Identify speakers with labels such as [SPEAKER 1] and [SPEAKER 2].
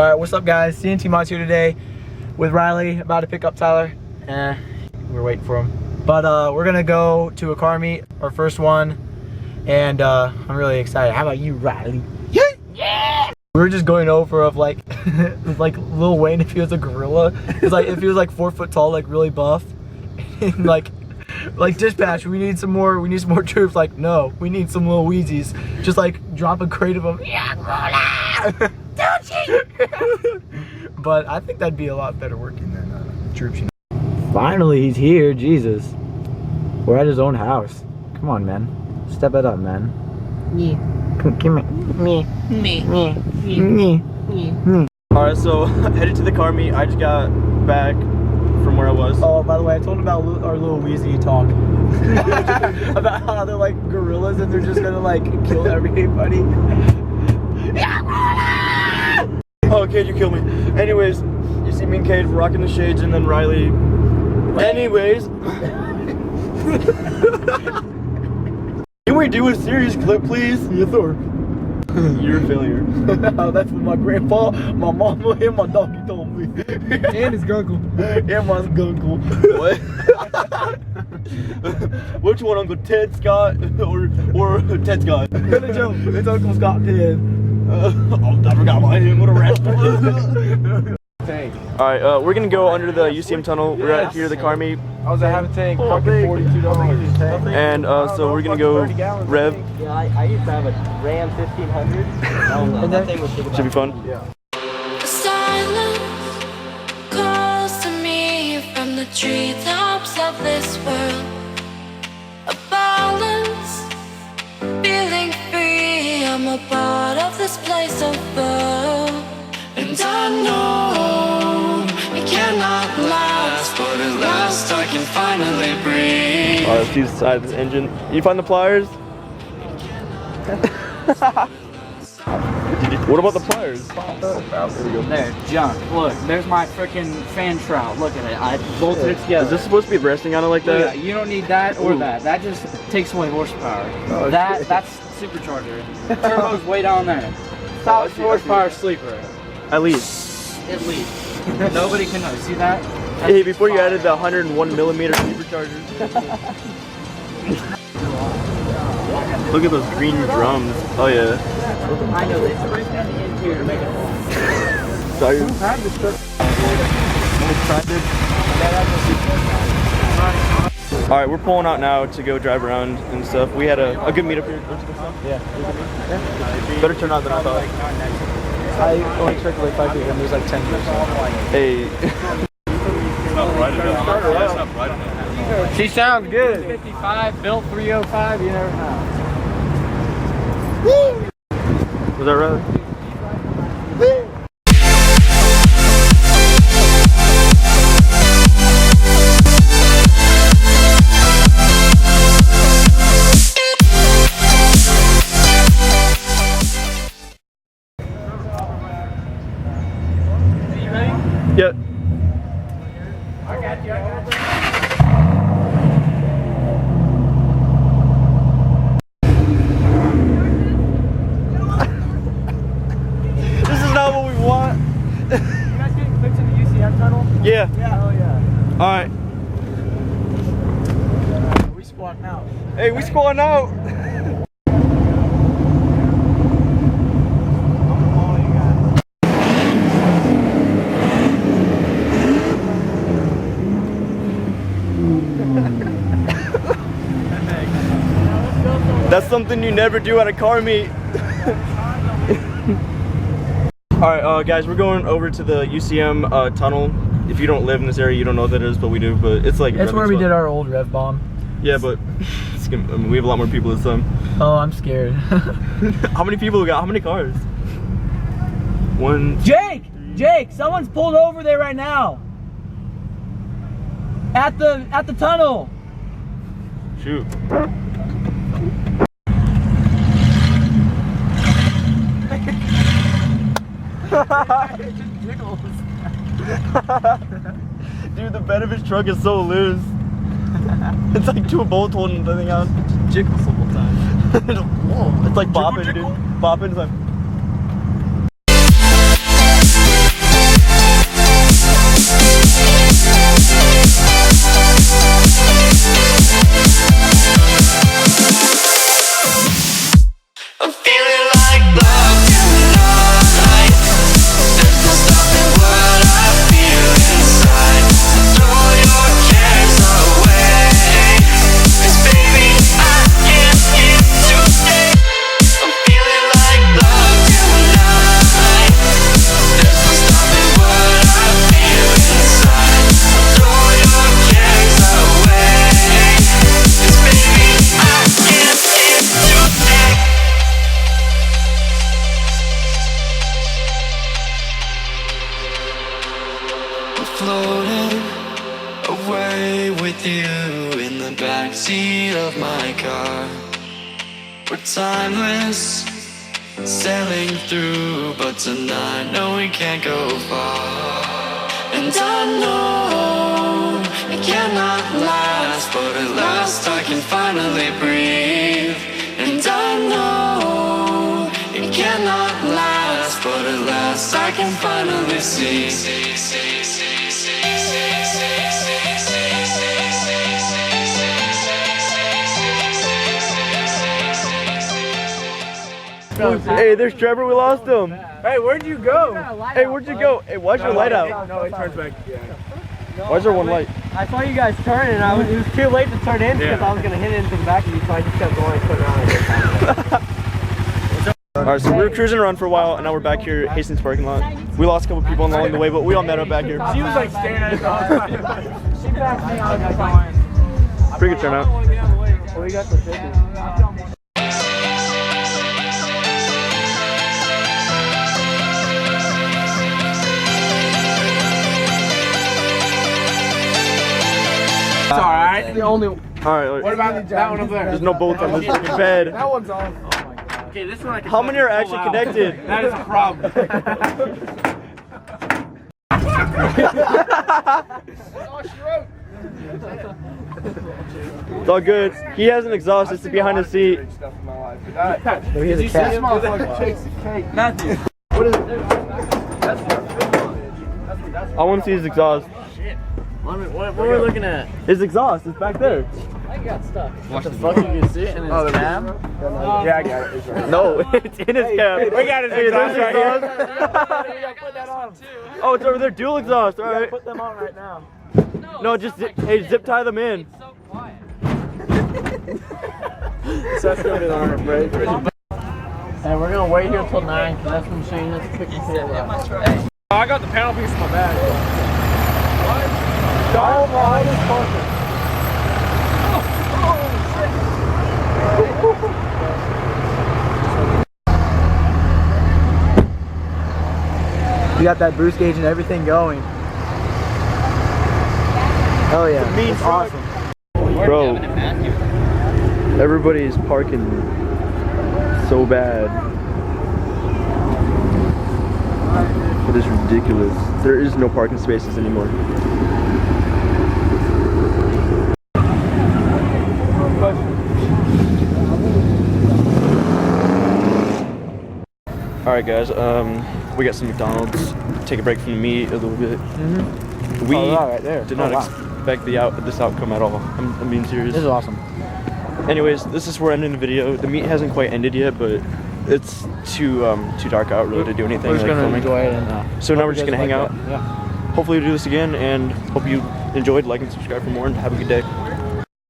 [SPEAKER 1] Alright, what's up guys? C&TMods here today with Riley, about to pick up Tyler. We're waiting for him. But we're gonna go to a car meet, our first one, and I'm really excited. How about you, Riley? Yeah! Yeah! We were just going over of like like Lil Wayne if he was a gorilla. It's like if he was like 4 foot tall, like really buff. And like dispatch, we need some more troops. Like, no, we need some little Wheezies. Just like drop a crate of them. Yeah, gorilla! But I think that'd be a lot better working than troops. You know? Finally, he's here. Jesus, we're at his own house. Come on, man, step it up, man. Yeah. Come here. Me.
[SPEAKER 2] All right, so headed to the car meet. I just got back from where I was.
[SPEAKER 1] Oh, by the way, I told him about our little Wheezy talk about how they're like gorillas and they're just gonna like kill everybody.
[SPEAKER 2] Oh, Cade, you killed me. Anyways, you see me and Cade rocking the shades, and then Riley. Anyways. Can we do a serious clip, please?
[SPEAKER 1] Yes, sir.
[SPEAKER 2] You're a failure.
[SPEAKER 1] That's what my grandpa, my mama, and my doggy told me. And his uncle. And my uncle.
[SPEAKER 2] What? Which one, Uncle Ted Scott or Ted Scott?
[SPEAKER 1] Joe, it's Uncle Scott Ted.
[SPEAKER 2] Oh, I forgot about him. What a rascal. Alright, we're gonna go under the UCM tunnel. We're at here, the car meet.
[SPEAKER 1] I was at have a tank, fucking $42.
[SPEAKER 2] And so we're gonna go rev.
[SPEAKER 3] Yeah, I used to have a Ram 1500. And that thing was
[SPEAKER 2] Should be fun.
[SPEAKER 1] Yeah.
[SPEAKER 4] Silence calls to me from the treetops of this world. A balance, feeling free. I'm a part of this place above. And I know it cannot last, but at last I can finally breathe.
[SPEAKER 2] Alright, let's use the side of this engine. You find the pliers? What about the pliers? There we go.
[SPEAKER 3] There, junk. Look, there's my freaking fan shroud. Look at it. I bolted it together.
[SPEAKER 2] Is this supposed to be resting on it like that?
[SPEAKER 3] Yeah, you don't need that or
[SPEAKER 2] Ooh.
[SPEAKER 3] that. That just takes away horsepower.
[SPEAKER 2] Oh,
[SPEAKER 3] That's supercharger. Turbo's way down there. Top horsepower sleeper.
[SPEAKER 2] At least.
[SPEAKER 3] At least. Nobody can know. See that? That's
[SPEAKER 2] Hey, before you added the 101mm supercharger. Look at those green drums. Oh yeah.
[SPEAKER 3] I know they spray paint the interior to make it fall.
[SPEAKER 2] Sorry. Alright, we're pulling out now to go drive around and stuff. We had a good meetup here.
[SPEAKER 1] Yeah.
[SPEAKER 2] Better turn out than I thought.
[SPEAKER 1] I only expected like 5 people and there's like 10
[SPEAKER 2] Hey.
[SPEAKER 3] She sounds good. 55, built 305, you never know.
[SPEAKER 2] Was that right? Yeah.
[SPEAKER 1] I got you.
[SPEAKER 2] This is not what we want.
[SPEAKER 1] You guys getting clips in the UCM tunnel?
[SPEAKER 2] Yeah.
[SPEAKER 1] Yeah. Oh yeah.
[SPEAKER 2] Alright.
[SPEAKER 1] We squatting out.
[SPEAKER 2] Hey, we squatting out. That's something you never do at a car meet. Alright, guys, we're going over to the UCM tunnel. If you don't live in this area, you don't know what that is, but we do. But it's like
[SPEAKER 1] That's where we did our old rev bomb.
[SPEAKER 2] Yeah, but we have a lot more people this time.
[SPEAKER 1] Oh, I'm scared.
[SPEAKER 2] How many people we got? How many cars? One.
[SPEAKER 1] Jake, someone's pulled over there right now. At the tunnel.
[SPEAKER 2] Shoot.
[SPEAKER 1] It just jiggles.
[SPEAKER 2] Dude, the bed of his truck is so loose. It's like two bolts holding the thing on. It jiggles the whole time. Whoa, it's like bopping, dude. Bopping, it's like...
[SPEAKER 4] floating away with you in the backseat of my car. We're timeless, sailing through, but tonight, no, we can't go far. And I know it cannot last, but at last I can finally breathe. And I know it cannot last, but at last I can finally see.
[SPEAKER 2] Hey, there's Trevor. We lost him.
[SPEAKER 3] Hey, where'd you go?
[SPEAKER 2] Hey, where'd you go? Hey, why's your light out?
[SPEAKER 3] No, it turns back.
[SPEAKER 2] Why's there one light?
[SPEAKER 3] I saw you guys turn, and it was too late to turn in because I was gonna hit into the back of you, so I just kept going, put around.
[SPEAKER 2] Alright, so we were cruising around for a while, and now we're back here at Hastings parking lot. We lost a couple people along the way, but we all met up back here.
[SPEAKER 3] She was like staring at us. She backed me out of going.
[SPEAKER 2] Pretty good turnout.
[SPEAKER 3] We got the tickets. It's alright. The only.
[SPEAKER 2] Alright,
[SPEAKER 3] What about that one over there?
[SPEAKER 2] there's no bolts on this freaking bed.
[SPEAKER 3] That one's off. Oh my god. Okay, this one I can.
[SPEAKER 2] How many are actually connected?
[SPEAKER 3] That is a problem.
[SPEAKER 2] It's all good. He has an exhaust. It's behind the seat.
[SPEAKER 1] He has a cat.
[SPEAKER 3] Matthew.
[SPEAKER 2] I want to see his exhaust.
[SPEAKER 3] What are we looking at?
[SPEAKER 2] His exhaust is back there.
[SPEAKER 3] I got stuck. What the fuck? You can see it in his cab?
[SPEAKER 1] Yeah, I got it. It's right.
[SPEAKER 2] No, it's in his cab.
[SPEAKER 3] We got his
[SPEAKER 2] Hey,
[SPEAKER 3] exhaust
[SPEAKER 2] there's
[SPEAKER 3] right
[SPEAKER 2] exhaust.
[SPEAKER 3] here. Put that on.
[SPEAKER 2] Oh, it's over there. Dual exhaust. All right.
[SPEAKER 3] Put them on right now.
[SPEAKER 2] No, just hey, zip tie them in.
[SPEAKER 3] So quiet. Seth's gonna be on our break. Hey, we're gonna wait here till 9 because that's when Shane has to pick the kid up. I got the panel piece in my bag. What? Oh, behind his pocket.
[SPEAKER 1] You got that boost gauge and everything going. Hell yeah. It's awesome.
[SPEAKER 2] Bro, everybody's parking so bad. It is ridiculous. There is no parking spaces anymore. Alright guys, we got some McDonald's. Take a break from the meat a little bit. We
[SPEAKER 1] right there.
[SPEAKER 2] did not expect this outcome at all. I'm being serious.
[SPEAKER 1] This is awesome.
[SPEAKER 2] Anyways, this is where we're ending the video. The meet hasn't quite ended yet, but it's too dark out really to do anything.
[SPEAKER 1] We're just
[SPEAKER 2] like
[SPEAKER 1] gonna
[SPEAKER 2] filming.
[SPEAKER 1] enjoy it and
[SPEAKER 2] So now we're just gonna hang out.
[SPEAKER 1] Yeah.
[SPEAKER 2] Hopefully we do this again, and hope you enjoyed. Like and subscribe for more, and have a good day.